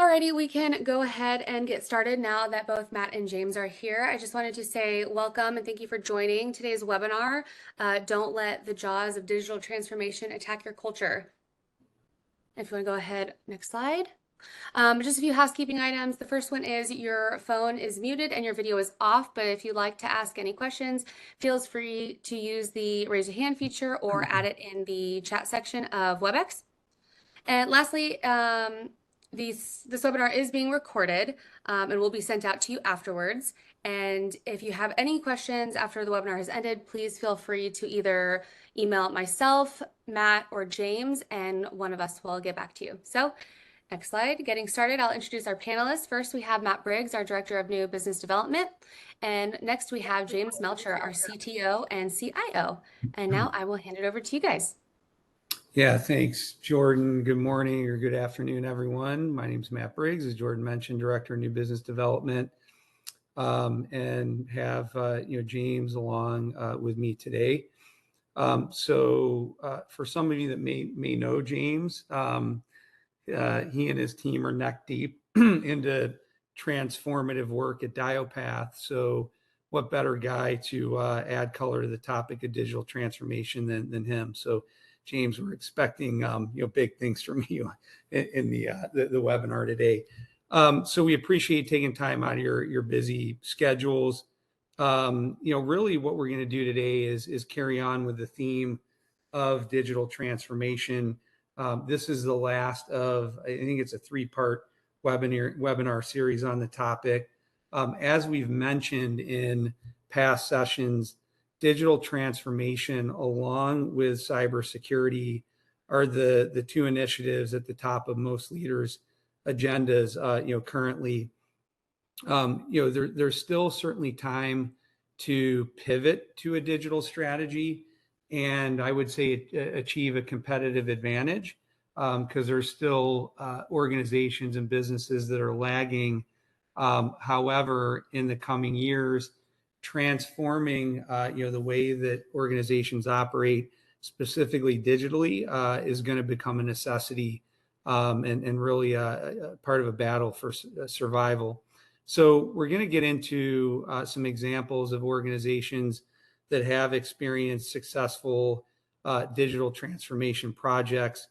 Alrighty, we can go ahead and get started now that both Matt and James are here. I just wanted to say welcome and thank you for joining today's webinar. Don't let the jaws of digital transformation attack your culture. If you want to go ahead, next slide. Just a few housekeeping items. The first one is your phone is muted and your video is off, but if you'd like to ask any questions, feel free to use the raise your hand feature or add it in the chat section of WebEx. And lastly, this webinar is being recorded and will be sent out to you afterwards. And if you have any questions after the webinar has ended, please feel free to either email myself, Matt, or James, and one of us will get back to you. So next slide, getting started, I'll introduce our panelists. First, we have Matt Briggs, our Director of New Business Development. And next we have James Melcher, our CTO and CIO. And now I will hand it over to you guys. Yeah, thanks, Jordan. Good morning or good afternoon, everyone. My name is Matt Briggs, as Jordan mentioned, Director of New Business Development, and have James along with me today. For some of you that may know James, he and his team are neck deep into transformative work at Diopath. So what better guy to add color to the topic of digital transformation than him? So James, we're expecting big things from you in the webinar today. So we appreciate taking time out of your busy schedules. Really what we're going to do today is carry on with the theme of digital transformation. This is the last of, I think it's a 3-part webinar series on the topic. As we've mentioned in past sessions, digital transformation along with cybersecurity are the two initiatives at the top of most leaders' agendas. Currently, there's still certainly time to pivot to a digital strategy, and I would say achieve a competitive advantage, because there's still organizations and businesses that are lagging. However, in the coming years, transforming the way that organizations operate, specifically digitally, is going to become a necessity, and really a part of a battle for survival. So we're going to get into some examples of organizations that have experienced successful digital transformation projects,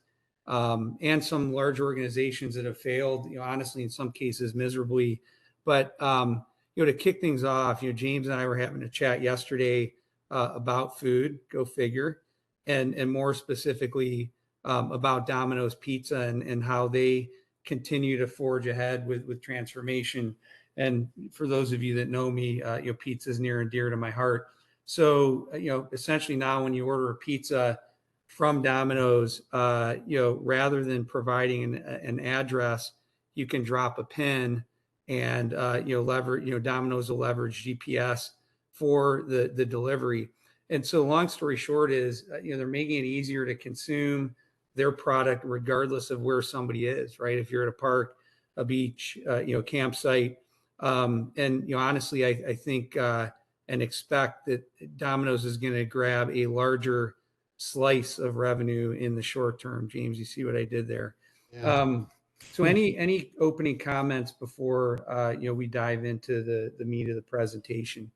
and some large organizations that have failed, honestly, in some cases miserably. But to kick things off, James and I were having a chat yesterday about food, go figure, and more specifically about Domino's Pizza and how they continue to forge ahead with transformation. And for those of you that know me, pizza is near and dear to my heart. So, essentially now when you order a pizza from Domino's, rather than providing an address, you can drop a pin and Domino's will leverage GPS for the delivery. And so long story short is, they're making it easier to consume their product regardless of where somebody is, right? If you're at a park, a beach, campsite. And honestly, I think and expect that Domino's is going to grab a larger slice of revenue in the short term. James, you see what I did there? Yeah. So any opening comments before we dive into the meat of the presentation?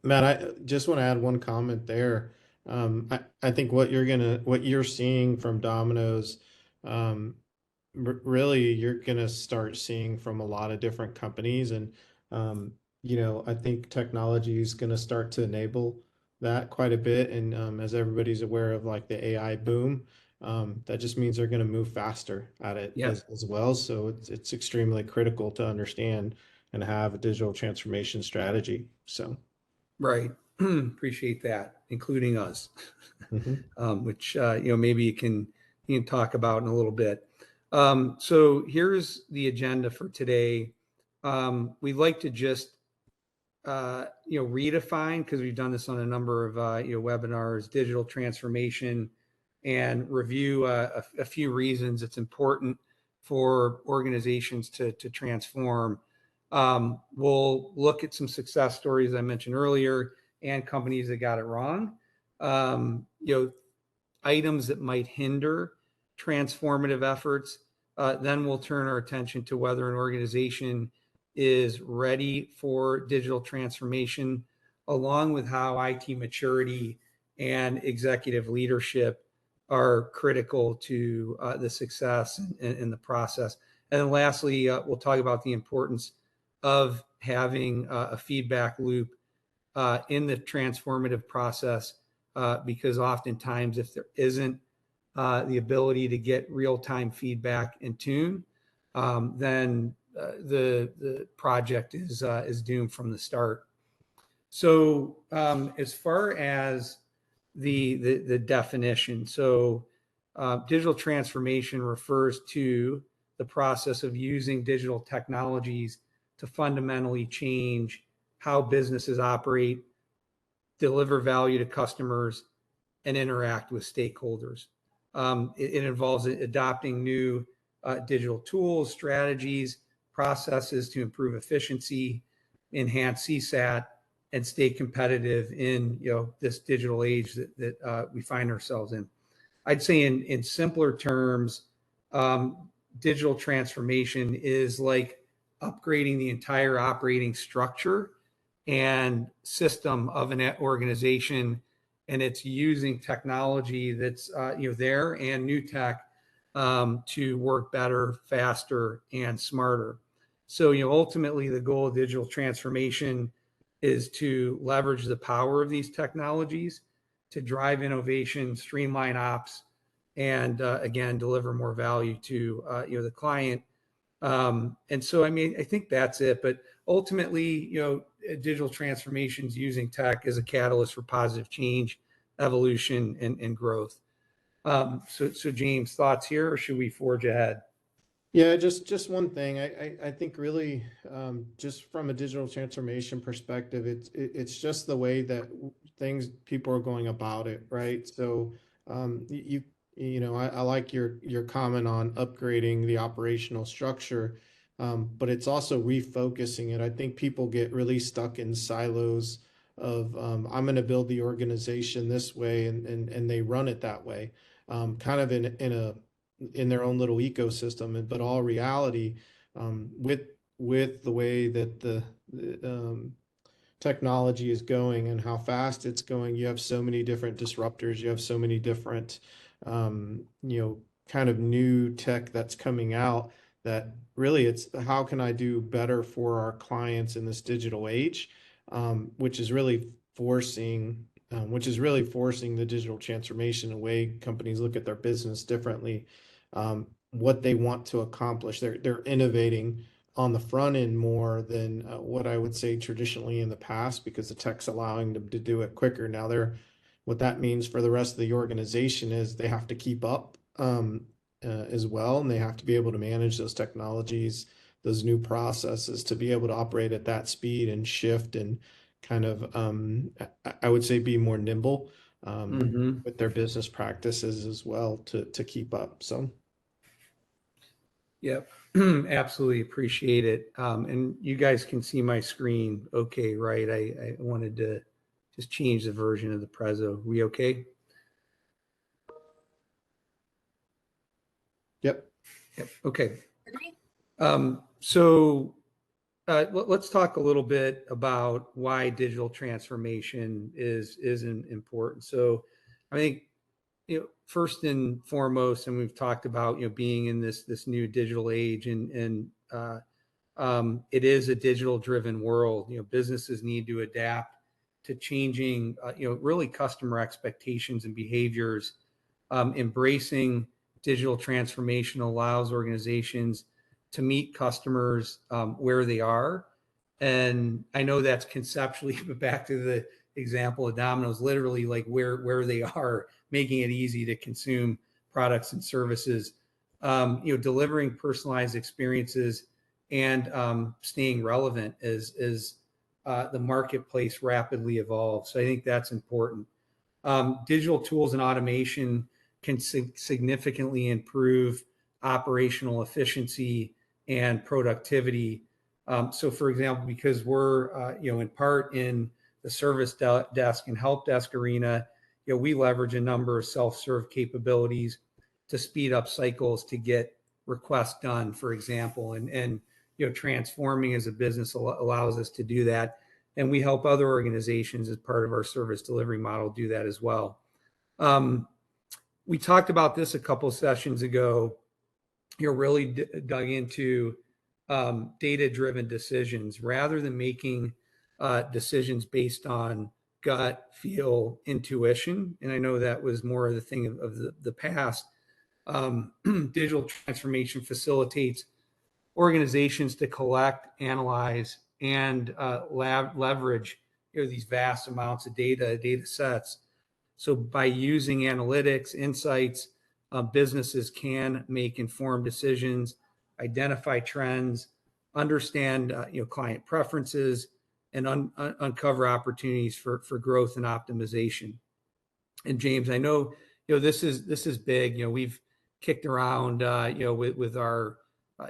Matt, I just want to add one comment there. I think what you're seeing from Domino's, really you're gonna start seeing from a lot of different companies, and I think technology is gonna start to enable that quite a bit. And as everybody's aware of, like, the AI boom, that just means they're gonna move faster at it. Yeah. as well. So it's extremely critical to understand and have a digital transformation strategy. So. Right. Appreciate that, including us, which, maybe you can talk about in a little bit. So here's the agenda for today. We'd like to just, redefine, because we've done this on a number of, webinars, digital transformation, and review a few reasons it's important for organizations to transform. We'll look at some success stories I mentioned earlier and companies that got it wrong. Items that might hinder transformative efforts. Then we'll turn our attention to whether an organization is ready for digital transformation, along with how IT maturity and executive leadership are critical to the success in the process. And then lastly, we'll talk about the importance of having a feedback loop in the transformative process, because oftentimes if there isn't the ability to get real-time feedback in tune, then the project is doomed from the start. So as far as the definition, so digital transformation refers to the process of using digital technologies to fundamentally change how businesses operate, deliver value to customers, and interact with stakeholders. It involves adopting new digital tools, strategies, processes to improve efficiency, enhance CSAT, and stay competitive in this digital age that we find ourselves in. I'd say in simpler terms, digital transformation is like upgrading the entire operating structure and system of an organization, and it's using technology that's there and new tech to work better, faster, and smarter. So ultimately, the goal of digital transformation is to leverage the power of these technologies to drive innovation, streamline ops, and again deliver more value to the client. And so, I mean, I think that's it. But ultimately, digital transformations using tech as a catalyst for positive change, evolution, and growth. So James, thoughts here, or should we forge ahead? Yeah, just one thing. I think really, just from a digital transformation perspective, it's just the way that people are going about it, right? So, I like your comment on upgrading the operational structure, but it's also refocusing it. I think people get really stuck in silos of I'm going to build the organization this way, and they run it that way, kind of in their own little ecosystem. But all reality, with the way that the technology is going and how fast it's going, you have so many different disruptors. You have so many different, kind of new tech that's coming out, that really it's how can I do better for our clients in this digital age, which is really forcing the digital transformation, the way companies look at their business differently, what they want to accomplish. They're innovating on the front end more than what I would say traditionally in the past, because the tech's allowing them to do it quicker. Now what that means for the rest of the organization is they have to keep up as well, and they have to be able to manage those technologies, those new processes, to be able to operate at that speed and shift and kind of I would say be more nimble with their business practices as well to keep up. So Yep. Absolutely appreciate it. And you guys can see my screen okay, right? I wanted to just change the version of the Prezzo. We okay? Yep. Okay. So let's talk a little bit about why digital transformation is important. So I think first and foremost, and we've talked about being in this new digital age, and it is a digital driven world. Businesses need to adapt to changing really customer expectations and behaviors. Embracing digital transformation allows organizations to meet customers where they are. And I know that's conceptually, but back to the example of Domino's, literally like where they are, making it easy to consume products and services, delivering personalized experiences, and staying relevant as the marketplace rapidly evolves. So I think that's important. Digital tools and automation can significantly improve operational efficiency and productivity. So, for example, because we're in part in the service desk and help desk arena, we leverage a number of self-serve capabilities to speed up cycles to get requests done, for example, and transforming as a business allows us to do that. And we help other organizations as part of our service delivery model do that as well. We talked about this a couple sessions ago. Really dug into data-driven decisions rather than making decisions based on gut, feel, intuition. And I know that was more of the thing of the past. Digital transformation facilitates organizations to collect, analyze, and leverage these vast amounts of data sets. So by using analytics, insights, businesses can make informed decisions, identify trends, understand client preferences, and uncover opportunities for growth and optimization. And James, I know this is big. We've kicked around with our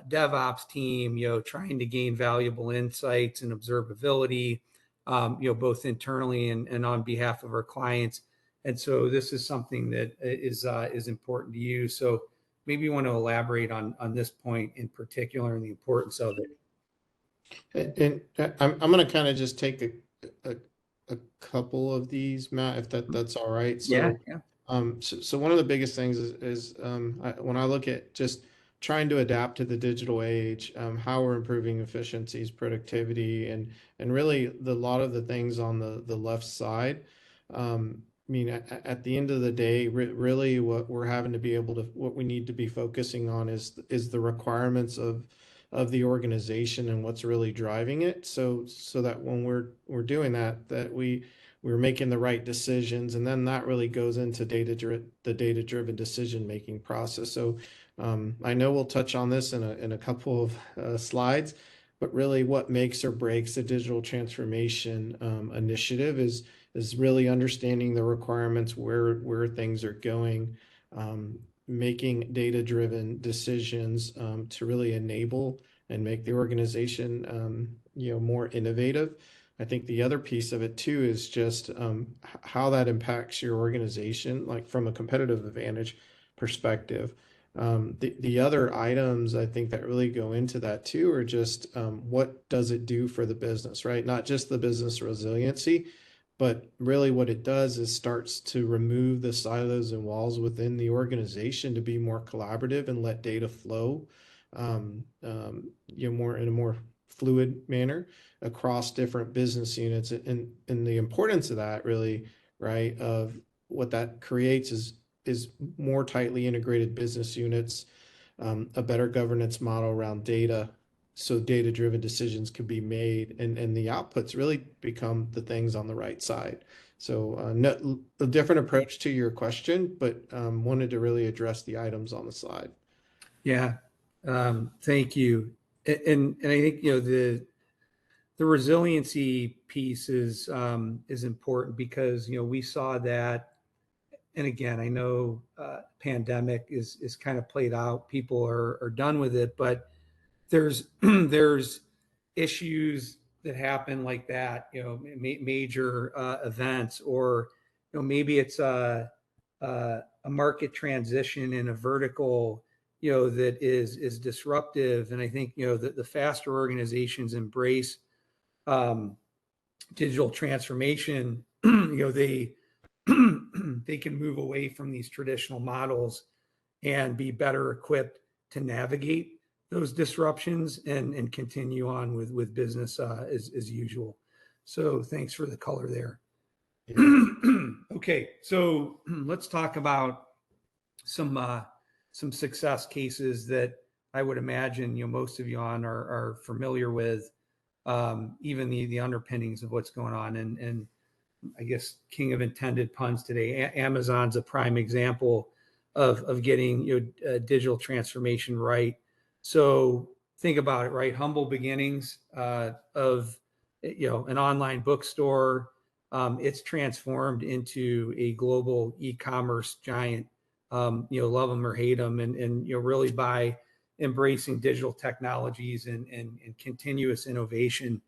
DevOps team, trying to gain valuable insights and observability, both internally and on behalf of our clients. And so this is something that is important to you. So maybe you want to elaborate on this point in particular and the importance of it. And I'm going to kind of just take a couple of these, Matt, if that's all right. So, Yeah. So one of the biggest things is when I look at just trying to adapt to the digital age, how we're improving efficiencies, productivity, and really a lot of the things on the left side. I mean, at the end of the day, really what we're having to be able to, what we need to be focusing on is the requirements of the organization and what's really driving it. So that when we're doing that we're making the right decisions, and then that really goes into the data-driven decision-making process. So I know we'll touch on this in a couple of slides, but really what makes or breaks the digital transformation initiative is really understanding the requirements, where things are going, making data-driven decisions to really enable and make the organization more innovative. I think the other piece of it too is just how that impacts your organization, like from a competitive advantage perspective. The other items I think that really go into that too are just what does it do for the business, right? Not just the business resiliency, but really what it does is starts to remove the silos and walls within the organization to be more collaborative and let data flow more in a more fluid manner across different business units. And the importance of that really, right, of what that creates is more tightly integrated business units, a better governance model around data, so data-driven decisions can be made, and the outputs really become the things on the right side. So a different approach to your question, but wanted to really address the items on the slide. Yeah, thank you. And I think the resiliency piece is important because we saw that. And again, I know pandemic is kind of played out. People are done with it, but there's issues that happen like that, major events, or maybe it's a market transition in a vertical that is disruptive. And I think the faster organizations embrace digital transformation, they they can move away from these traditional models and be better equipped to navigate those disruptions and continue on with business as usual. So thanks for the color there. Yeah. Okay, so let's talk about some success cases that I would imagine most of you are familiar with, even the underpinnings of what's going on. And I guess king of intended puns today, Amazon's a prime example of getting digital transformation right. So think about it, right? Humble beginnings of an online bookstore. It's transformed into a global e-commerce giant. Love them or hate them, and really by embracing digital technologies and continuous innovation,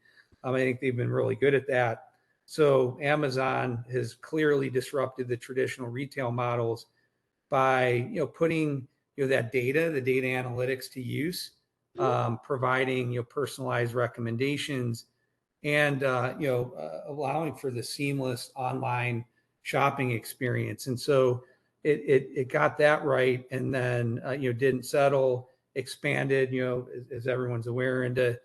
I think they've been really good at that. So Amazon has clearly disrupted the traditional retail models by putting that data, the data analytics to use, providing personalized recommendations, and allowing for the seamless online shopping experience. And so it got that right, and then didn't settle, expanded, as everyone's aware, into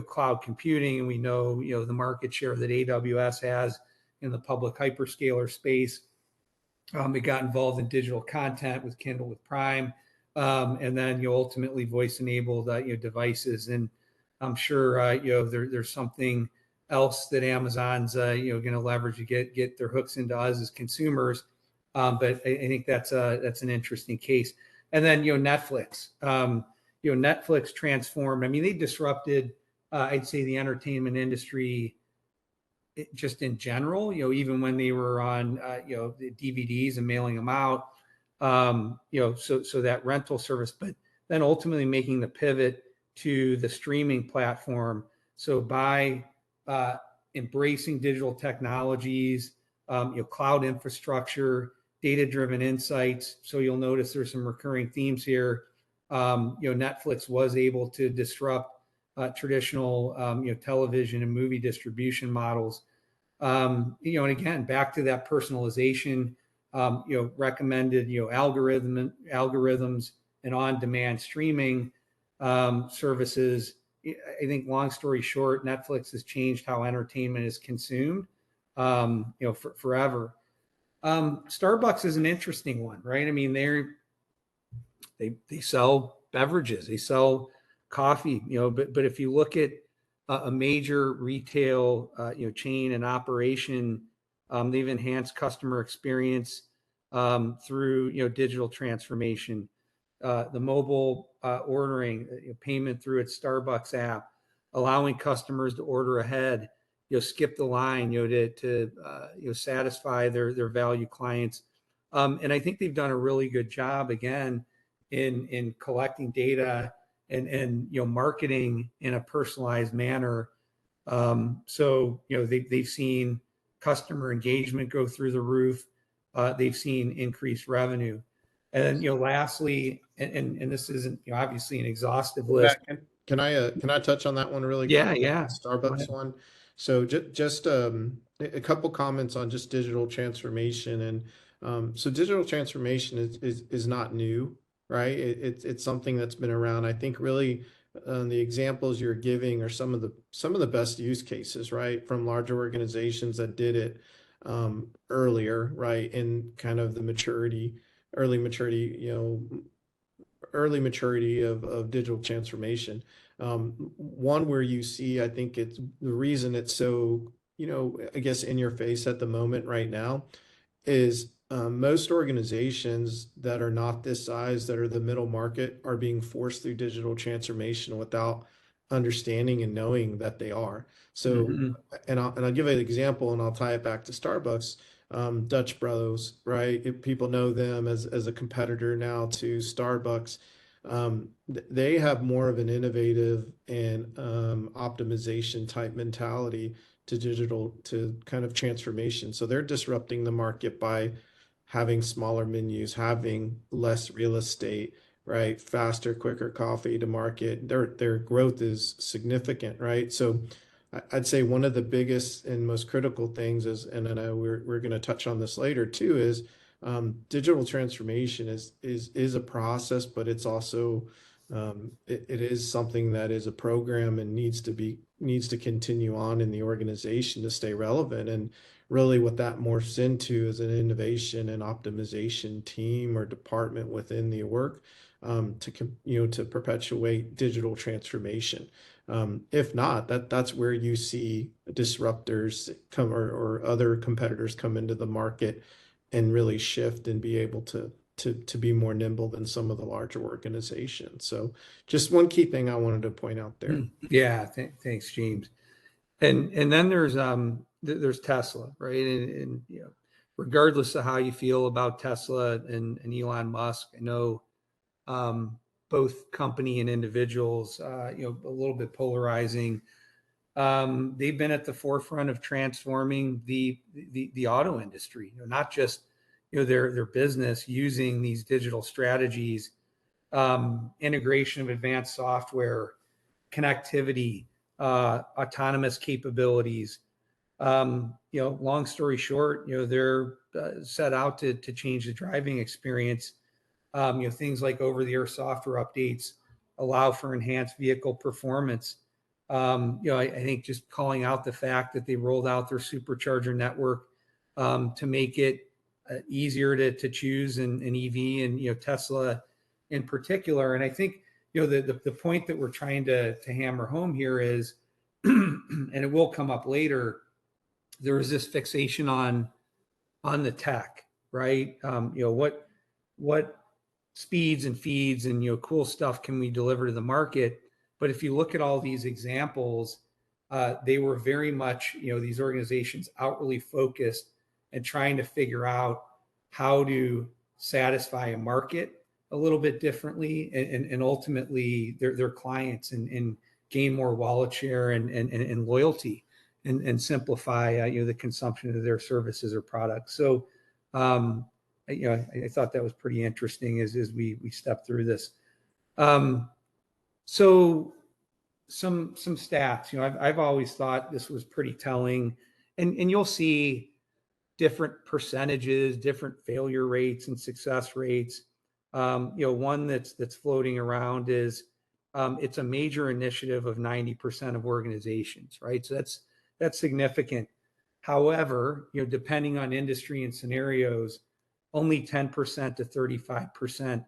cloud computing, and we know the market share that AWS has in the public hyperscaler space. It got involved in digital content with Kindle with Prime, and then ultimately voice enabled devices. And I'm sure there's something else that Amazon's going to leverage to get their hooks into us as consumers. But I think that's an interesting case. And then Netflix. Netflix transformed. I mean, they disrupted, I'd say, the entertainment industry just in general. Even when they were on the DVDs and mailing them out. So that rental service, but then ultimately making the pivot to the streaming platform. So by embracing digital technologies, cloud infrastructure, data-driven insights. So you'll notice there's some recurring themes here. Netflix was able to disrupt traditional, television and movie distribution models. And again, back to that personalization, recommended, algorithms and on-demand streaming services. I think, long story short, Netflix has changed how entertainment is consumed, forever. Starbucks is an interesting one, right? I mean, they sell beverages, they sell coffee, but if you look at a major retail, chain and operation, they've enhanced customer experience through, digital transformation, the mobile ordering, payment through its Starbucks app, allowing customers to order ahead, skip the line, to satisfy their value clients. And I think they've done a really good job, again, in collecting data and marketing in a personalized manner. So they've seen customer engagement go through the roof. They've seen increased revenue. And then lastly, and this isn't obviously an exhaustive list. Can I touch on that one really Yeah, quick? yeah. Starbucks one. So just a couple comments on just digital transformation. And so digital transformation is not new, right? It's something that's been around. I think really the examples you're giving are some of the best use cases, right, from larger organizations that did it earlier, right, in kind of the early maturity of digital transformation. One where you see, I think it's the reason it's so, I guess, in your face at the moment right now is most organizations that are not this size, that are the middle market, are being forced through digital transformation without understanding and knowing that they are. So, Mhm. and I'll give an example, and I'll tie it back to Starbucks. Dutch Bros, right? If people know them as a competitor now to Starbucks. They have more of an innovative and optimization type mentality to digital, to kind of transformation. So they're disrupting the market by having smaller menus, having less real estate, right? Faster, quicker coffee to market. Their growth is significant, right? So I'd say one of the biggest and most critical things is, and I know we're going to touch on this later too, is digital transformation is a process, but it's also it is something that is a program and needs to continue on in the organization to stay relevant. And really what that morphs into is an innovation and optimization team or department within the org to perpetuate digital transformation. If not, that's where you see disruptors come, or other competitors come into the market and really shift and be able to be more nimble than some of the larger organizations. So just one key thing I wanted to point out there. Yeah, thanks, James. And then there's Tesla, right? And regardless of how you feel about Tesla and Elon Musk, I know both company and individuals, a little bit polarizing. They've been at the forefront of transforming the auto industry, not just their business using these digital strategies, integration of advanced software, connectivity, autonomous capabilities. Long story short, they're set out to change the driving experience. Things like over-the-air software updates allow for enhanced vehicle performance. I think just calling out the fact that they rolled out their supercharger network to make it easier to choose an EV, and Tesla in particular. And I think the point that we're trying to hammer home here is, and it will come up later, there is this fixation on the tech, right? What speeds and feeds and cool stuff can we deliver to the market? But if you look at all these examples, they were very much these organizations outwardly focused and trying to figure out how to satisfy a market a little bit differently, and ultimately their clients, and gain more wallet share and loyalty, and simplify the consumption of their services or products. So I thought that was pretty interesting as we step through this. So some stats. I've always thought this was pretty telling, and you'll see different percentages, different failure rates and success rates. One that's floating around is it's a major initiative of 90% of organizations, right? So that's significant. However, depending on industry and scenarios, only 10% to 35%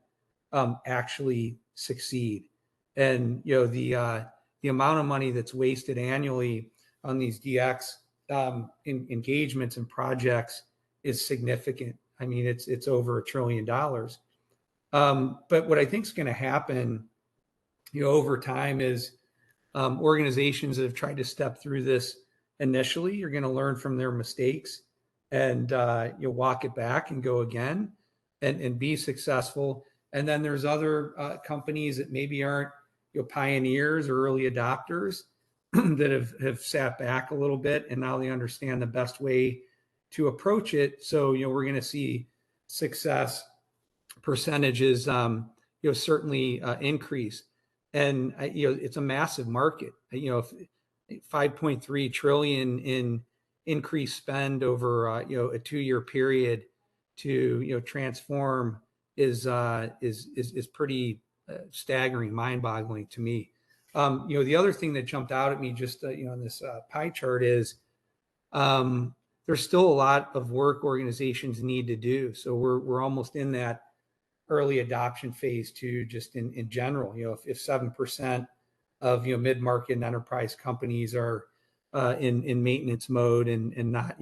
actually succeed. And the amount of money that's wasted annually on these DX engagements and projects is significant. I mean, it's over $1 trillion. But what I think is going to happen, over time is organizations that have tried to step through this initially are going to learn from their mistakes, and you'll walk it back and go again, and be successful. And then there's other companies that maybe aren't pioneers or early adopters that have sat back a little bit, and now they understand the best way to approach it. So we're going to see success percentages certainly increase. And it's a massive market. 5.3 trillion in increased spend over a 2-year period to transform is pretty staggering, mind-boggling to me. The other thing that jumped out at me just on this pie chart is there's still a lot of work organizations need to do. So we're almost in that early adoption phase too, just in general. If 7% of mid-market and enterprise companies are in maintenance mode and not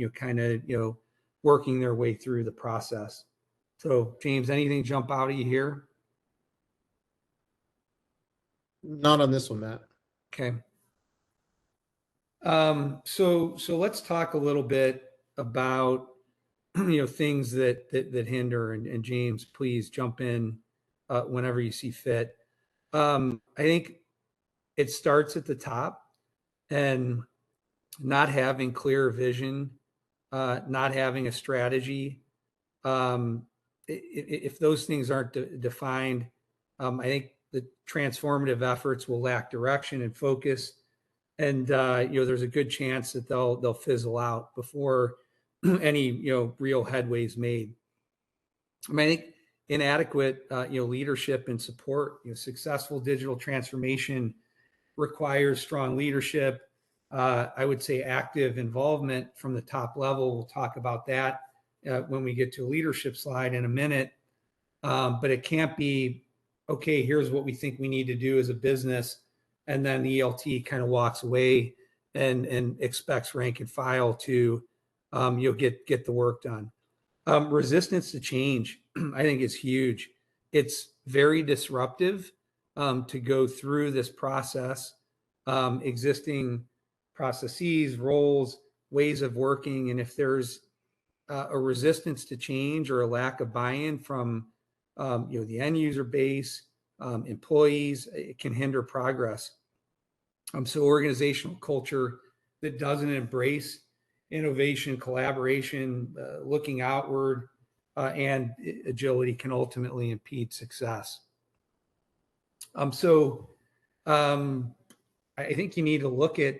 working their way through the process. So James, anything jump out at you here? Not on this one, Matt. Okay. So let's talk a little bit about things that hinder, and James, please jump in whenever you see fit. I think it starts at the top, and not having clear vision, not having a strategy. If those things aren't defined, I think the transformative efforts will lack direction and focus, and there's a good chance that they'll fizzle out before any real headways made. I think inadequate leadership and support. Successful digital transformation requires strong leadership. I would say active involvement from the top level. We'll talk about that when we get to a leadership slide in a minute. But it can't be, okay, here's what we think we need to do as a business, and then the ELT kind of walks away and expects rank and file to get the work done. Resistance to change, I think, is huge. It's very disruptive to go through this process, existing processes, roles, ways of working. And if there's a resistance to change or a lack of buy-in from the end user base, employees, it can hinder progress. So organizational culture that doesn't embrace innovation, collaboration, looking outward, and agility can ultimately impede success. So I think you need to look at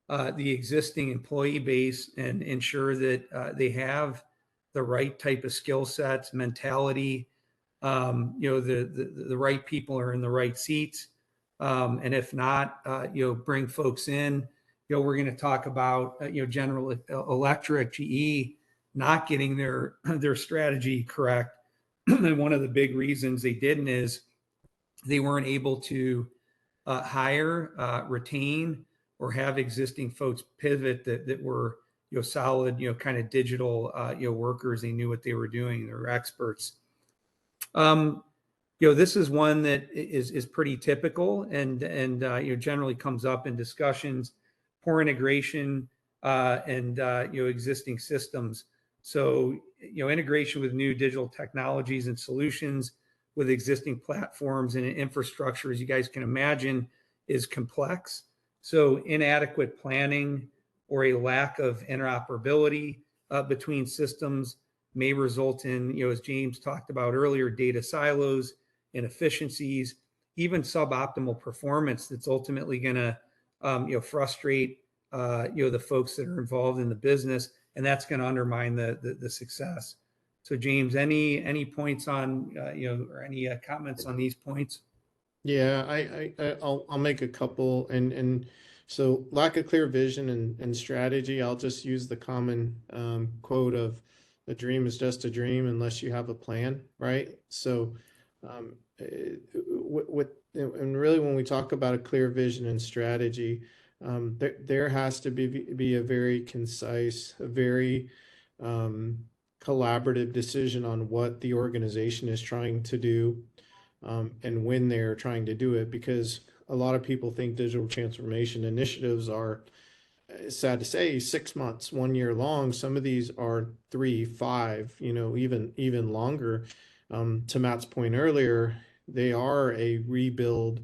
the existing employee base and ensure that they have the right type of skill sets, mentality. The right people are in the right seats, and if not, bring folks in. We're going to talk about General Electric, GE, not getting their strategy correct. And one of the big reasons they didn't is they weren't able to hire, retain, or have existing folks pivot that were solid kind of digital workers. They knew what they were doing. They were experts. This is one that is pretty typical and generally comes up in discussions. Poor integration and existing systems. So integration with new digital technologies and solutions with existing platforms and infrastructure, as you guys can imagine, is complex. So inadequate planning or a lack of interoperability between systems may result in, as James talked about earlier, data silos, inefficiencies, even suboptimal performance that's ultimately going to, frustrate, the folks that are involved in the business, and that's going to undermine the success. So, James, any points on, or any comments on these points? Yeah, I'll make a couple, and so lack of clear vision and strategy. I'll just use the common quote of "a dream is just a dream unless you have a plan," right? So, and really when we talk about a clear vision and strategy, there has to be a very concise, a very collaborative decision on what the organization is trying to do, and when they're trying to do it, because a lot of people think digital transformation initiatives are, sad to say, 6 months, 1 year long. Some of these are 3, 5, even longer. To Matt's point earlier, they are a rebuild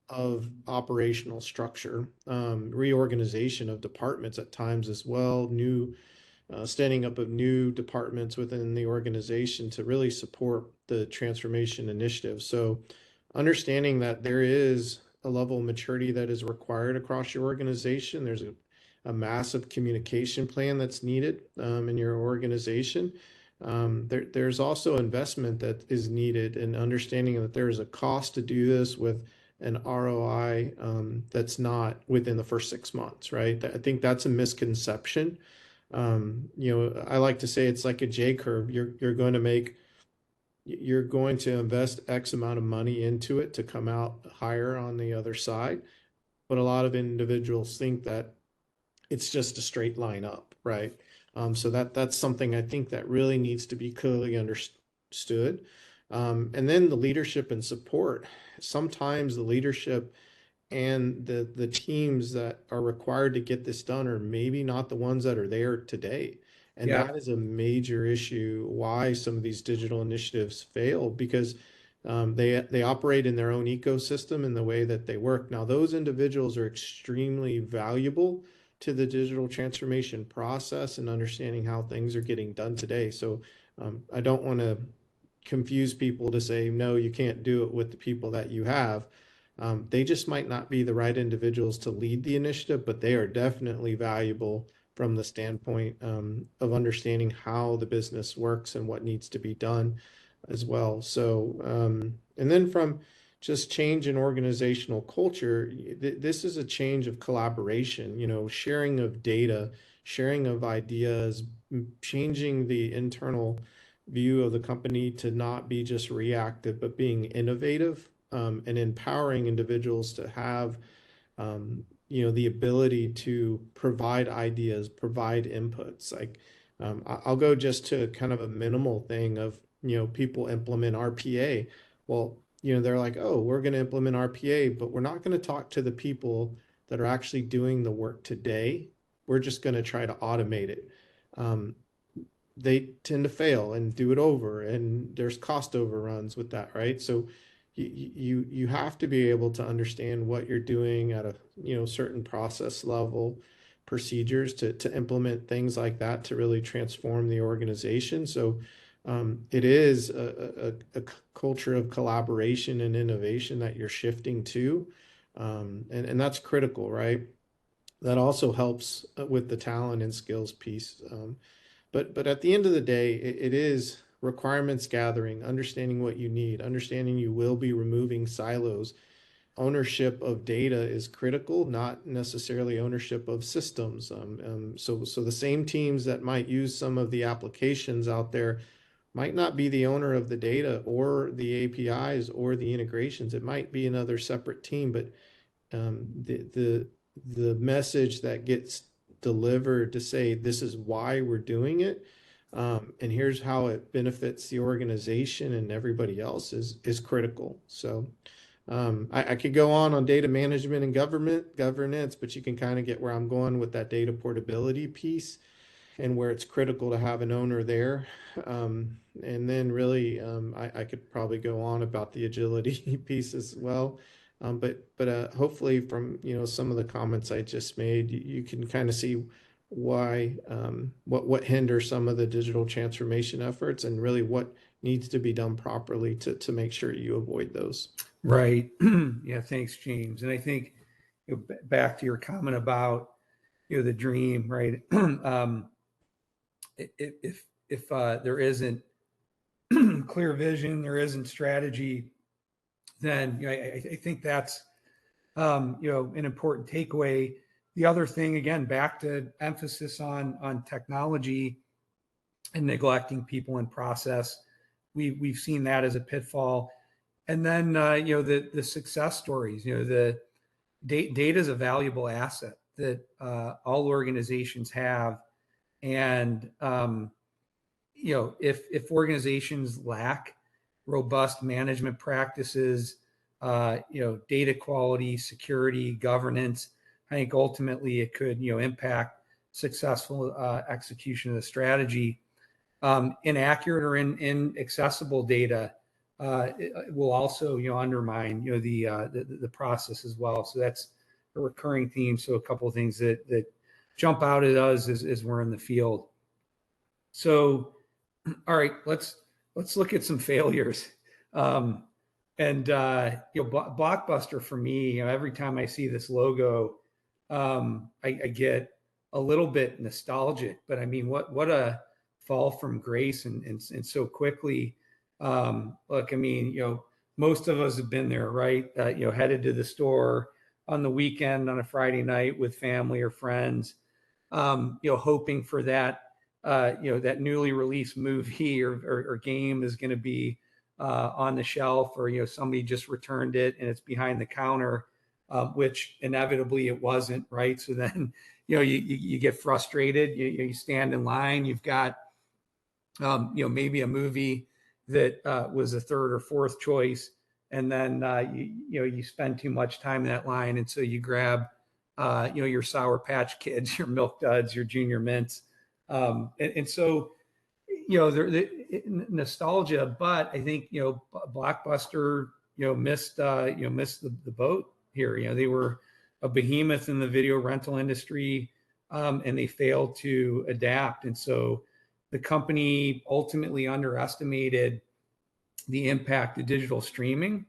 of operational structure, reorganization of departments at times as well, new standing up of new departments within the organization to really support the transformation initiative. So understanding that there is a level of maturity that is required across your organization. There's a massive communication plan that's needed in your organization. There's also investment that is needed, and understanding that there is a cost to do this with an ROI that's not within the first 6 months, right? I think that's a misconception. I like to say it's like a J curve. You're going to invest X amount of money into it to come out higher on the other side. But a lot of individuals think that it's just a straight line up, right? So that's something I think that really needs to be clearly understood. And then the leadership and support. Sometimes the leadership and the teams that are required to get this done are maybe not the ones that are there today. And Yeah. that is a major issue why some of these digital initiatives fail, because they operate in their own ecosystem in the way that they work. Now, those individuals are extremely valuable to the digital transformation process and understanding how things are getting done today. So I don't want to confuse people to say, no, you can't do it with the people that you have. They just might not be the right individuals to lead the initiative, but they are definitely valuable from the standpoint of understanding how the business works and what needs to be done as well. So, and then from just change in organizational culture, this is a change of collaboration, sharing of data, sharing of ideas, changing the internal view of the company to not be just reactive, but being innovative, and empowering individuals to have, the ability to provide ideas, provide inputs. Like, I'll go just to kind of a minimal thing of, people implement RPA. Well, they're like, oh, we're going to implement RPA, but we're not going to talk to the people that are actually doing the work today. We're just going to try to automate it. They tend to fail and do it over, and there's cost overruns with that, right? So you have to be able to understand what you're doing at a certain process level, procedures to implement things like that to really transform the organization. So it is a culture of collaboration and innovation that you're shifting to. And that's critical, right? That also helps with the talent and skills piece. But at the end of the day, it is requirements gathering, understanding what you need, understanding you will be removing silos. Ownership of data is critical, not necessarily ownership of systems. So the same teams that might use some of the applications out there might not be the owner of the data or the APIs or the integrations. It might be another separate team, but the message that gets delivered to say this is why we're doing it, and here's how it benefits the organization and everybody else is critical. So I could go on data management and governance, but you can kind of get where I'm going with that data portability piece and where it's critical to have an owner there. And then really, I could probably go on about the agility piece as well. But hopefully from, some of the comments I just made, you can kind of see why, what hinders some of the digital transformation efforts and really what needs to be done properly to make sure you avoid those. Right. Yeah. Thanks, James. And I think back to your comment about the dream, right? If there isn't clear vision, there isn't strategy, then I think that's an important takeaway. The other thing, again, back to emphasis on technology and neglecting people and process. We've seen that as a pitfall. And then the success stories. The data is a valuable asset that all organizations have, and if organizations lack robust management practices, data quality, security, governance, I think ultimately it could impact successful execution of the strategy. Inaccurate or inaccessible data it will also undermine the process as well. So that's a recurring theme. So a couple of things that jump out at us as we're in the field. So all right, let's look at some failures. Blockbuster for me, every time I see this logo, I get a little bit nostalgic. But I mean, what a fall from grace and so quickly. Look, I mean, most of us have been there, right? Headed to the store on the weekend on a Friday night with family or friends, hoping for that. That newly released movie or game is going to be on the shelf, or somebody just returned it and it's behind the counter, which inevitably it wasn't, right? So then you get frustrated. You stand in line. You've got maybe a movie that was a third or fourth choice, and then you spend too much time in that line, and so you grab your Sour Patch Kids, your Milk Duds, your Junior Mints. And so, nostalgia, but I think, Blockbuster, missed the boat here. They were a behemoth in the video rental industry, and they failed to adapt. And so the company ultimately underestimated the impact of digital streaming,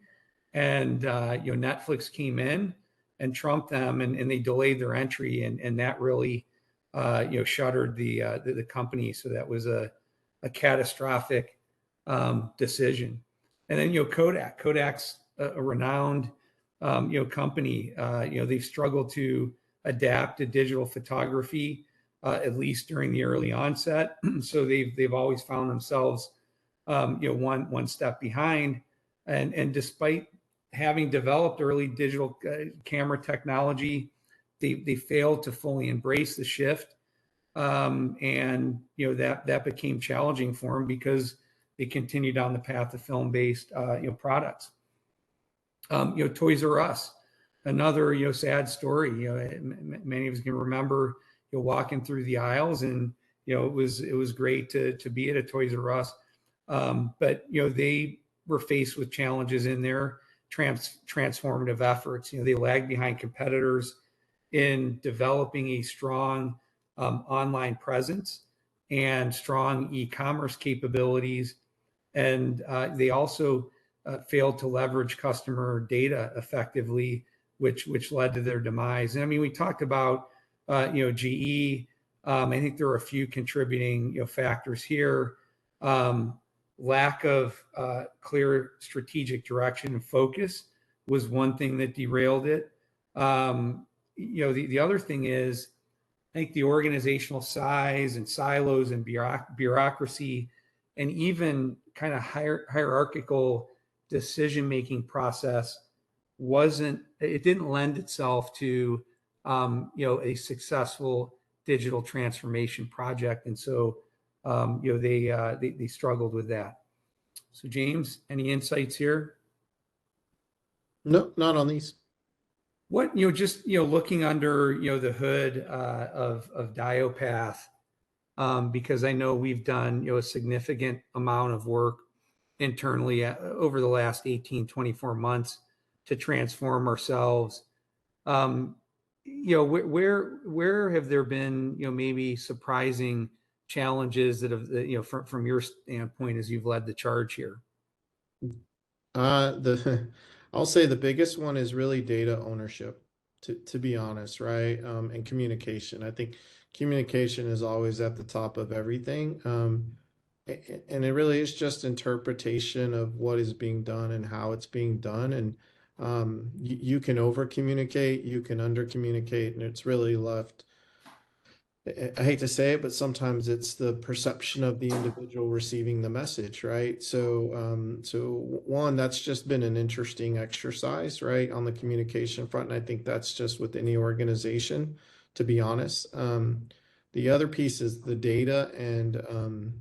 and, Netflix came in and trumped them, and they delayed their entry, and that really, shuttered the company. So that was a catastrophic decision. And then Kodak's a renowned company. They've struggled to adapt to digital photography, at least during the early onset. So they've always found themselves one step behind, and despite having developed early digital camera technology, they failed to fully embrace the shift, and that became challenging for them because they continued down the path of film-based products. Toys R Us, another sad story. Many of us can remember walking through the aisles, and it was great to be at a Toys R Us, but they were faced with challenges in their transformative efforts. They lagged behind competitors in developing a strong online presence, and strong e-commerce capabilities. And they also failed to leverage customer data effectively, which led to their demise. And I mean, we talked about GE. I think there are a few contributing factors here. Lack of clear strategic direction and focus was one thing that derailed it. The other thing is, I think the organizational size and silos and bureaucracy, and even kind of hierarchical decision-making process didn't lend itself to a successful digital transformation project. And so they struggled with that. So James, any insights here? No, not on these. What, just, looking under, the hood of Diopath, because I know we've done, a significant amount of work internally over the last 18, 24 months to transform ourselves. Where have there been, maybe surprising challenges that have, from your standpoint as you've led the charge here? I'll say the biggest one is really data ownership, to be honest, right? And communication. I think communication is always at the top of everything. And it really is just interpretation of what is being done and how it's being done. And you can over communicate, you can under communicate, and it's really left. I hate to say it, but sometimes it's the perception of the individual receiving the message, right? So one, that's just been an interesting exercise, right, on the communication front, and I think that's just with any organization, to be honest. The other piece is the data and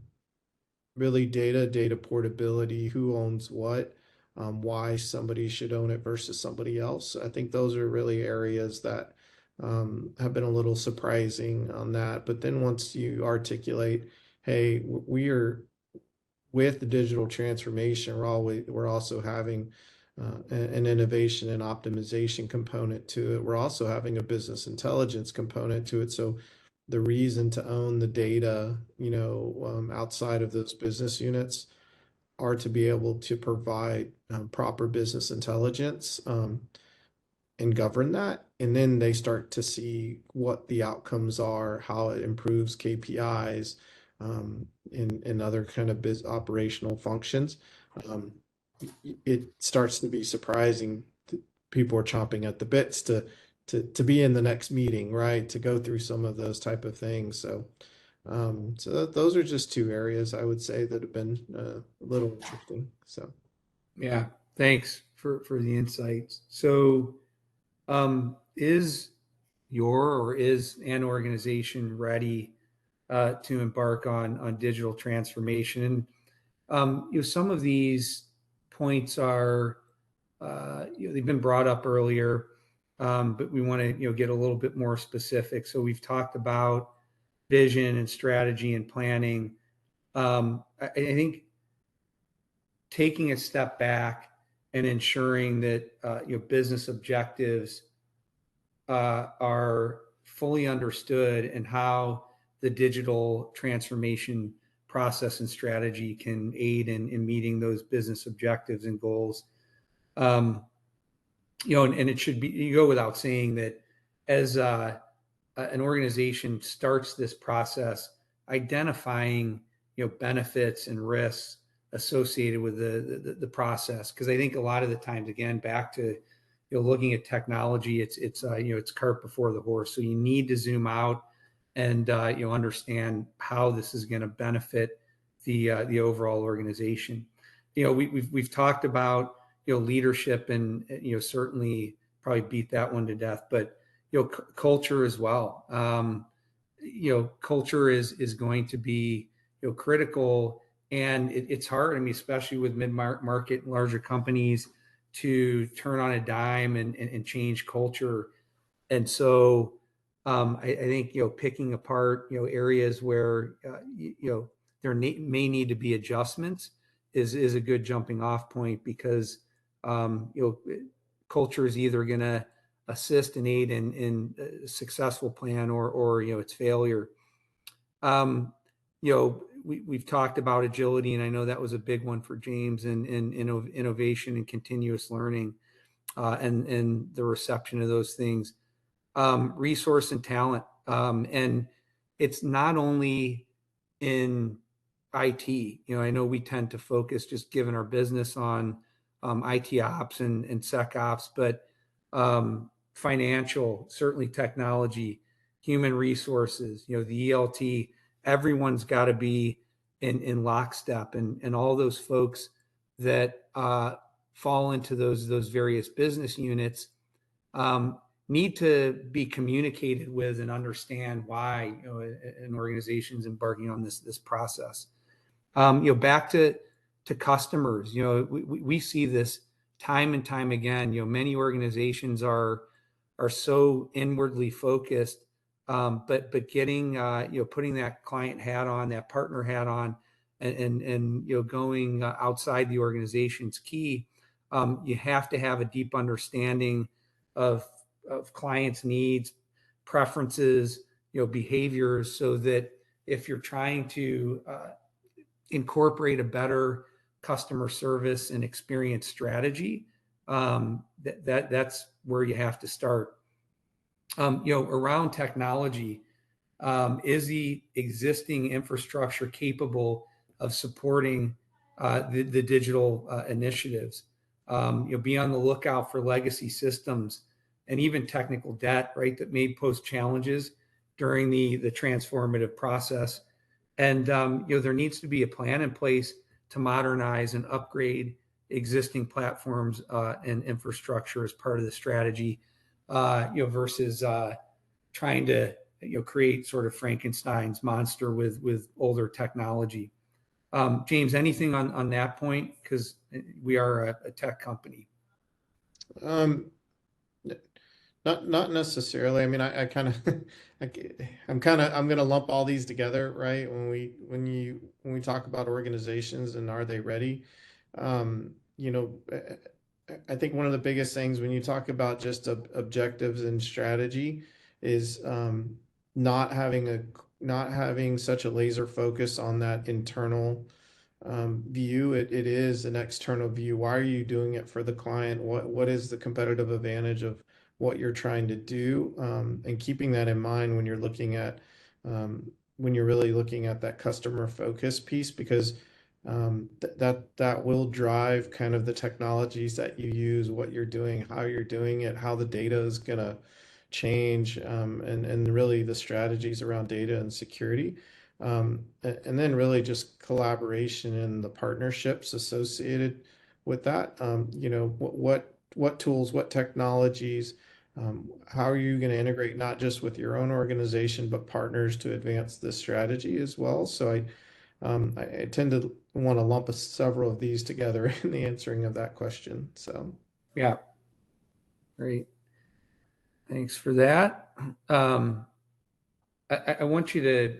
really data portability, who owns what, why somebody should own it versus somebody else. I think those are really areas that have been a little surprising on that. But then once you articulate, hey, we are with the digital transformation, we're also having an innovation and optimization component to it. We're also having a business intelligence component to it. So the reason to own the data, outside of those business units are to be able to provide proper business intelligence and govern that. And then they start to see what the outcomes are, how it improves KPIs, and other kind of operational functions. It starts to be surprising. People are chomping at the bits to be in the next meeting, right? To go through some of those type of things. So those are just two areas I would say that have been a little interesting. So yeah, thanks for the insights. So is an organization ready to embark on digital transformation? And some of these points are they've been brought up earlier, but we want to get a little bit more specific. So we've talked about vision and strategy and planning. I think taking a step back and ensuring that business objectives are fully understood and how the digital transformation process and strategy can aid in meeting those business objectives and goals. And it should be, you go without saying that as an organization starts this process, identifying benefits and risks associated with the process, because I think a lot of the times, again, back to looking at technology, it's cart before the horse. So you need to zoom out and understand how this is going to benefit the overall organization. We've talked about leadership, and certainly probably beat that one to death, but culture as well. Culture is going to be critical, and it's hard. I mean, especially with mid-market and larger companies, to turn on a dime and change culture. And so I think picking apart areas where there may need to be adjustments is a good jumping off point, because culture is either going to assist and aid in a successful plan or its failure. we've talked about agility, and I know that was a big one for James, and innovation and continuous learning, and the reception of those things. Resource and talent, and it's not only in IT. I know we tend to focus, just given our business, on IT ops and SecOps, but financial, certainly technology, human resources, the ELT, everyone's got to be in lockstep, and all those folks that fall into those various business units need to be communicated with and understand why an organization's embarking on this process. Back to customers, we see this time and time again. Many organizations are so inwardly focused, but getting putting that client hat on, that partner hat on, and going outside the organization's key. You have to have a deep understanding of clients' needs, preferences, behaviors, so that if you're trying to incorporate a better customer service and experience strategy, that's where you have to start. Around technology, is the existing infrastructure capable of supporting the digital initiatives? Be on the lookout for legacy systems and even technical debt, right, that may pose challenges during the transformative process. And there needs to be a plan in place to modernize and upgrade existing platforms and infrastructure as part of the strategy, versus trying to create sort of Frankenstein's monster with older technology. James, anything on that point? Because we are a tech company. Not necessarily. I mean, I kind of, I'm going to lump all these together, right? When we talk about organizations and are they ready? I think one of the biggest things when you talk about just objectives and strategy is not having such a laser focus on that internal view. It is an external view. Why are you doing it for the client? What is the competitive advantage of what you're trying to do, and keeping that in mind when you're looking at when you're really looking at that customer focus piece, because that will drive kind of the technologies that you use, what you're doing, how you're doing it, how the data is going to change, and really the strategies around data and security. And then really just collaboration and the partnerships associated with that. What tools, what technologies, how are you going to integrate not just with your own organization, but partners to advance this strategy as well? So I tend to want to lump several of these together in the answering of that question. So yeah, great. Thanks for that. I want you to,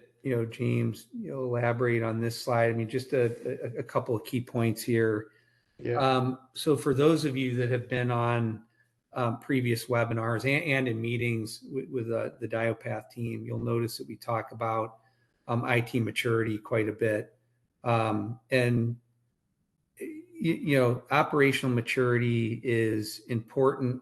James, elaborate on this slide. I mean, just a couple of key points here. yeah. So for those of you that have been on previous webinars and in meetings with the Diopath team, you'll notice that we talk about IT maturity quite a bit. And operational maturity is important.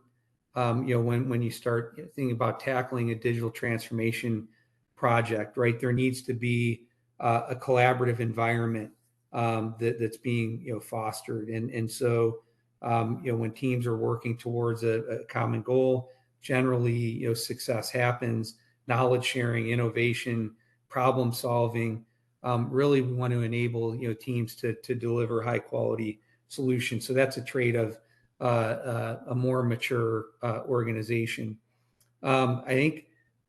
When you start thinking about tackling a digital transformation project, right, there needs to be a collaborative environment that's being fostered, and so when teams are working towards a common goal, generally success happens. Knowledge sharing, innovation, problem solving. Really, we want to enable teams to deliver high quality solutions. So that's a trait of a more mature organization. I think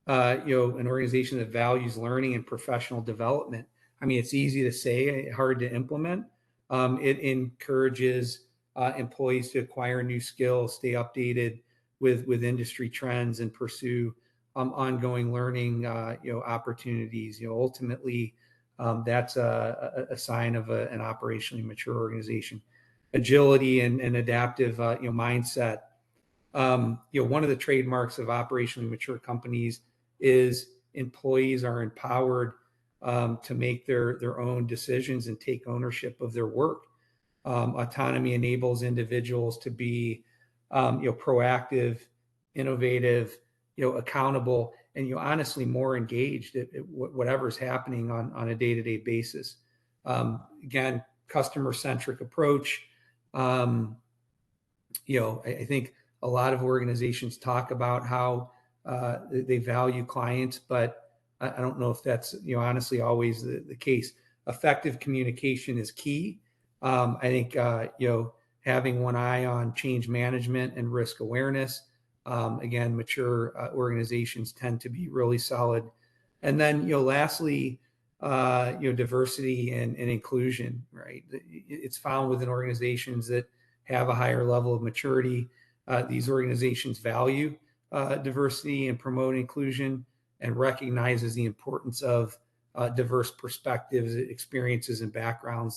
an organization that values learning and professional development. I mean, it's easy to say, hard to implement. It encourages employees to acquire new skills, stay updated with industry trends, and pursue ongoing learning opportunities. Ultimately, that's a sign of an operationally mature organization. Agility and adaptive mindset. One of the trademarks of operationally mature companies is employees are empowered to make their own decisions and take ownership of their work. Autonomy enables individuals to be, proactive, innovative, accountable, and honestly more engaged at whatever's happening on a day-to-day basis. Again, customer-centric approach. I think a lot of organizations talk about how they value clients, but I don't know if that's honestly always the case. Effective communication is key. I think having one eye on change management and risk awareness. Again, mature organizations tend to be really solid. And then lastly, diversity and inclusion. Right, it's found within organizations that have a higher level of maturity. These organizations value diversity and promote inclusion, and recognizes the importance of diverse perspectives, experiences, and backgrounds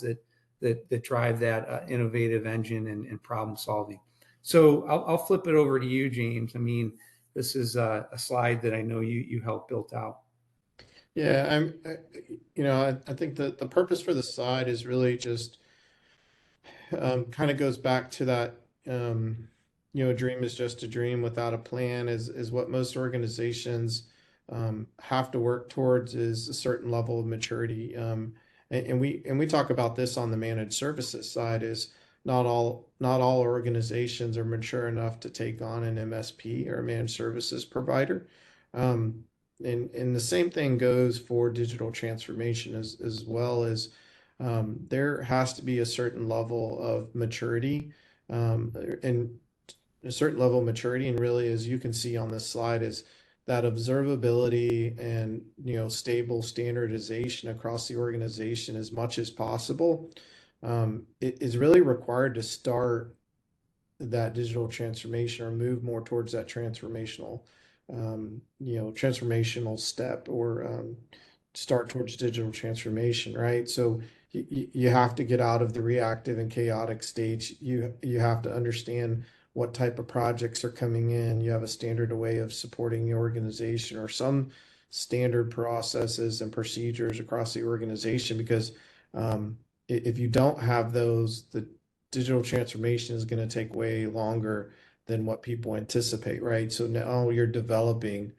that drive that innovative engine and problem solving. So I'll flip it over to you, James. I mean, this is a slide that I know you helped build out. Yeah, I think that the purpose for the slide is really just kind of goes back to that, a dream is just a dream without a plan is what most organizations have to work towards, is a certain level of maturity. And we talk about this on the managed services side, is not all organizations are mature enough to take on an MSP or a managed services provider. And the same thing goes for digital transformation as well. As there has to be a certain level of maturity, and a certain level of maturity, and really, as you can see on this slide, is that observability and stable standardization across the organization as much as possible. It is really required to start that digital transformation or move more towards that transformational step, or start towards digital transformation, right? So you have to get out of the reactive and chaotic states. You have to understand what type of projects are coming in. You have a standard way of supporting the organization, or some standard processes and procedures across the organization, because if you don't have those, the digital transformation is going to take way longer than what people anticipate, right? So now you're developing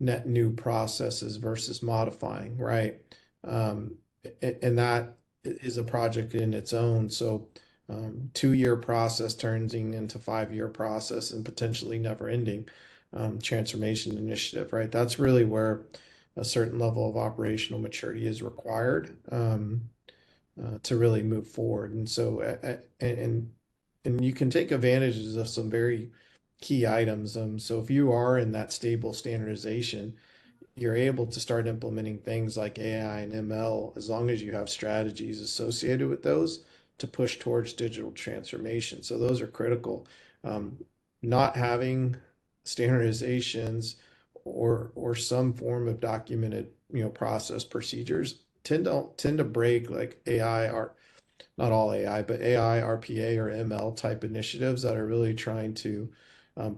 net new processes versus modifying, right? And that is a project in its own. So 2-year process turning into 5-year process, and potentially never ending transformation initiative, right? That's really where a certain level of operational maturity is required to really move forward. And so, and you can take advantages of some very key items. So if you are in that stable standardization, you're able to start implementing things like AI and ML, as long as you have strategies associated with those to push towards digital transformation. So those are critical. Not having standardizations or some form of documented process procedures tend to break, like AI, or not all AI, but AI, RPA, or ML type initiatives that are really trying to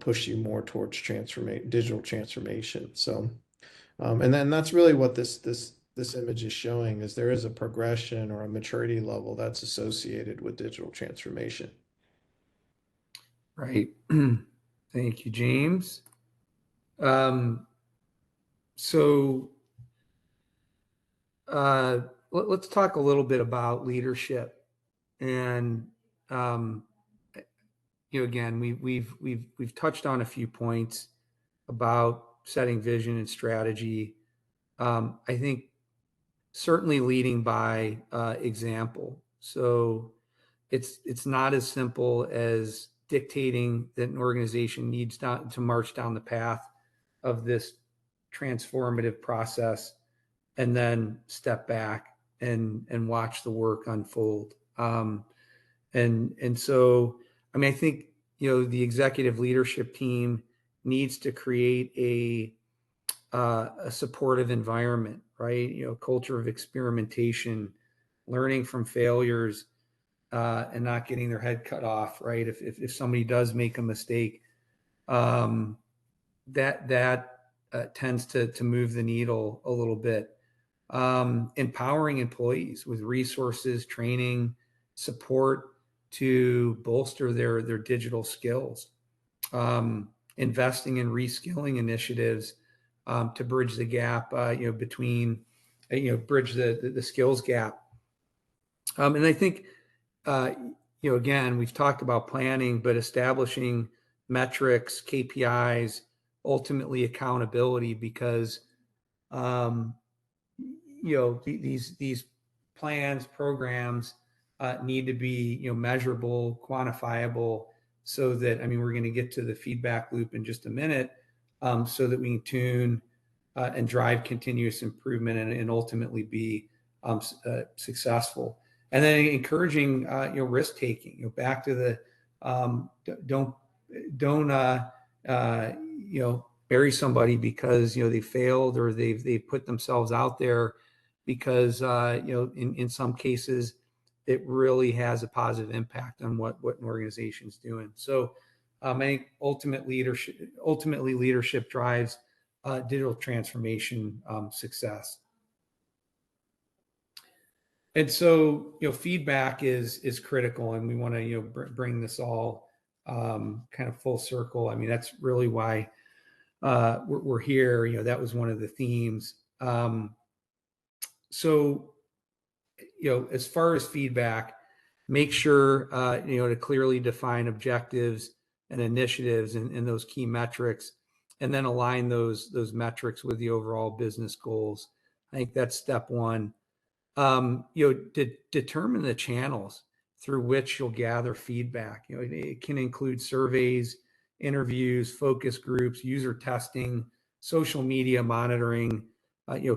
push you more towards digital transformation. So and then that's really what this image is showing, is there is a progression or a maturity level that's associated with digital transformation. Right. Thank you, James. So let's talk a little bit about leadership. And again, we've touched on a few points about setting vision and strategy. I think certainly leading by example. So it's not as simple as dictating that an organization needs to march down the path of this transformative process and then step back and watch the work unfold. And so, I mean, I think, the executive leadership team needs to create a supportive environment, right? Culture of experimentation, learning from failures, and not getting their head cut off, right? If somebody does make a mistake, that tends to move the needle a little bit. empowering employees with resources, training, support to bolster their digital skills, investing in reskilling initiatives to bridge the gap, between, bridge the skills gap. And I think, again, we've talked about planning, but establishing metrics, KPIs, ultimately accountability, because these plans, programs need to be measurable, quantifiable, so that, I mean, we're going to get to the feedback loop in just a minute, so that we can tune and drive continuous improvement and ultimately be successful. And then encouraging risk taking. Back to the don't bury somebody because they failed, or they've put themselves out there, because in some cases it really has a positive impact on what an organization's doing. So I think ultimately leadership drives digital transformation success. And so feedback is critical, and we want to bring this all kind of full circle. I mean, that's really why we're here. That was one of the themes. So as far as feedback, make sure to clearly define objectives and initiatives and those key metrics, and then align those metrics with the overall business goals. I think that's step one. Determine the channels through which you'll gather feedback. It can include surveys, interviews, focus groups, user testing, social media monitoring,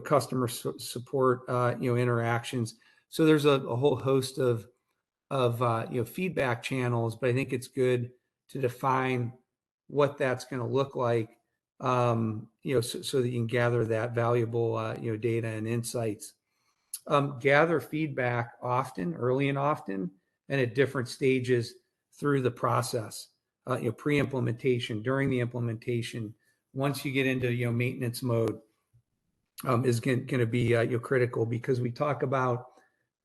customer support, interactions. So there's a whole host of feedback channels, but I think it's good to define what that's going to look like, so that you can gather that valuable, data and insights. Gather feedback often, early and often, and at different stages through the process. Pre-implementation, during the implementation, once you get into maintenance mode, is going to be critical, because we talk about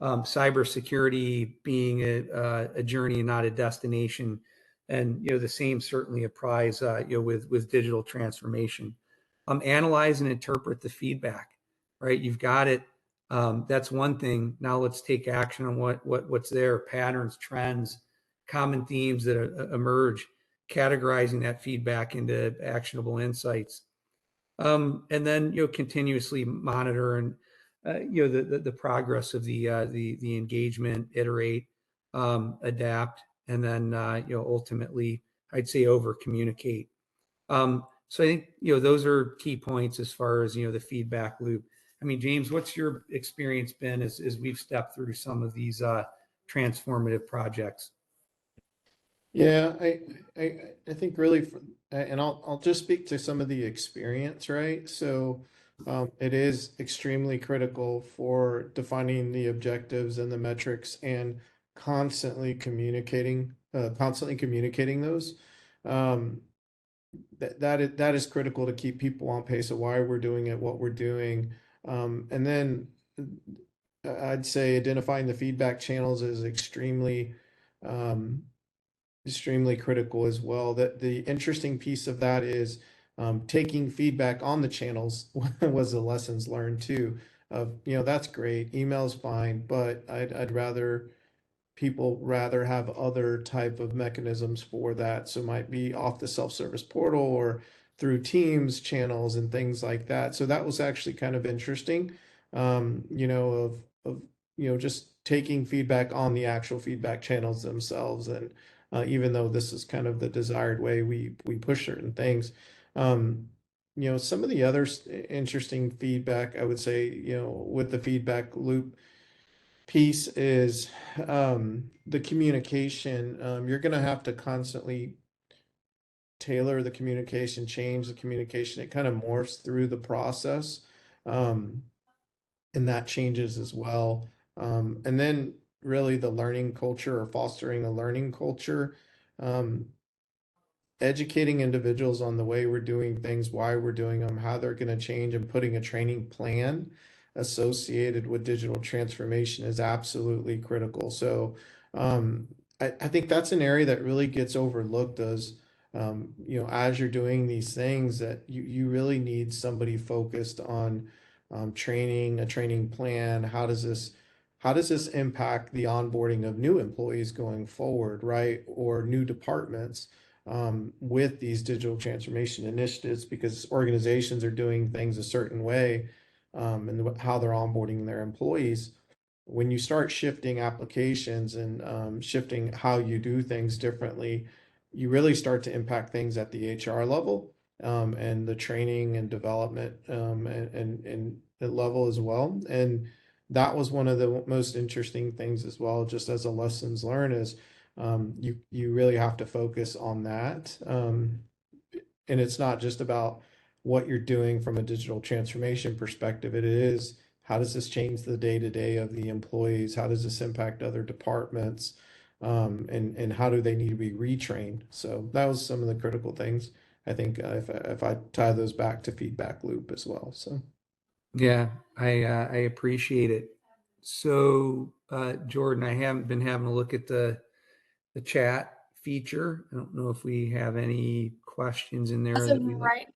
cybersecurity being a journey and not a destination, and the same certainly applies with digital transformation. Analyze and interpret the feedback. Right, you've got it. That's one thing. Now let's take action on what's there: patterns, trends, common themes that emerge, categorizing that feedback into actionable insights. And then continuously monitor and the progress of the engagement, iterate, adapt, and then ultimately, I'd say, over communicate. So I think those are key points as far as the feedback loop. I mean, James, what's your experience been as we've stepped through some of these transformative projects? Yeah, I think really, and I'll just speak to some of the experience, right? So it is extremely critical for defining the objectives and the metrics, and constantly communicating those. Um, that is critical to keep people on pace of why we're doing it, what we're doing. And then I'd say identifying the feedback channels is um, extremely critical as well. That the interesting piece of that is taking feedback on the channels was the lessons learned too. Of that's great, email's fine, but I'd rather people rather have other type of mechanisms for that. So it might be off the self-service portal or through Teams channels and things like that. So that was actually kind of interesting, of just taking feedback on the actual feedback channels themselves. And even though this is kind of the desired way we push certain things, some of the other interesting feedback, I would say, with the feedback loop piece is the communication. You're going to have to constantly tailor the communication, change the communication. It kind of morphs through the process, um, and that changes as well. And then really the learning culture, or fostering a learning culture, um, educating individuals on the way we're doing things, why we're doing them, how they're going to change, and putting a training plan associated with digital transformation is absolutely critical. So I think that's an area that really gets overlooked as as you're doing these things that you really need somebody focused on training, a training plan. How does this impact the onboarding of new employees going forward, right? Or new departments with these digital transformation initiatives because organizations are doing things a certain way and how they're onboarding their employees. When you start shifting applications and shifting how you do things differently, you really start to impact things at the HR level and the training and development and the level as well. And that was one of the most interesting things as well, just as a lessons learned is you really have to focus on that. And it's not just about what you're doing from a digital transformation perspective. It is how does this change the day to day of the employees? How does this impact other departments? And how do they need to be retrained? So that was some of the critical things. I think if I tie those back to feedback loop as well. So Yeah, I appreciate it. So, Jordan, I haven't been having a look at the chat feature. I don't know if we have any questions in there As that of we like. right,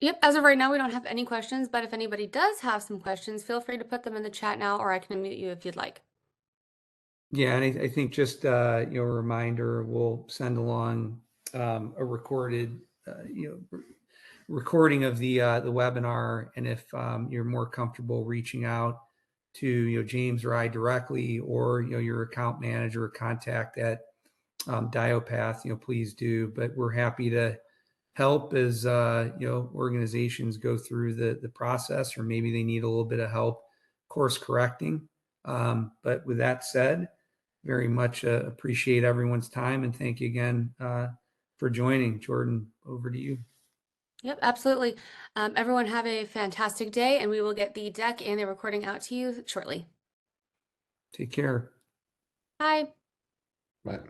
yep, as of right now, we don't have any questions, but if anybody does have some questions, feel free to put them in the chat now, or I can unmute you if you'd like. Yeah, and I think just a reminder, we'll send along a recorded recording of the webinar, and if you're more comfortable reaching out to James or I directly, or your account manager or contact at Diopath, please do. But we're happy to help as organizations go through the process, or maybe they need a little bit of help course correcting. But with that said, very much appreciate everyone's time, and thank you again for joining. Jordan, over to you. Yep, absolutely. Everyone have a fantastic day, and we will get the deck and the recording out to you shortly. Take care. Bye. but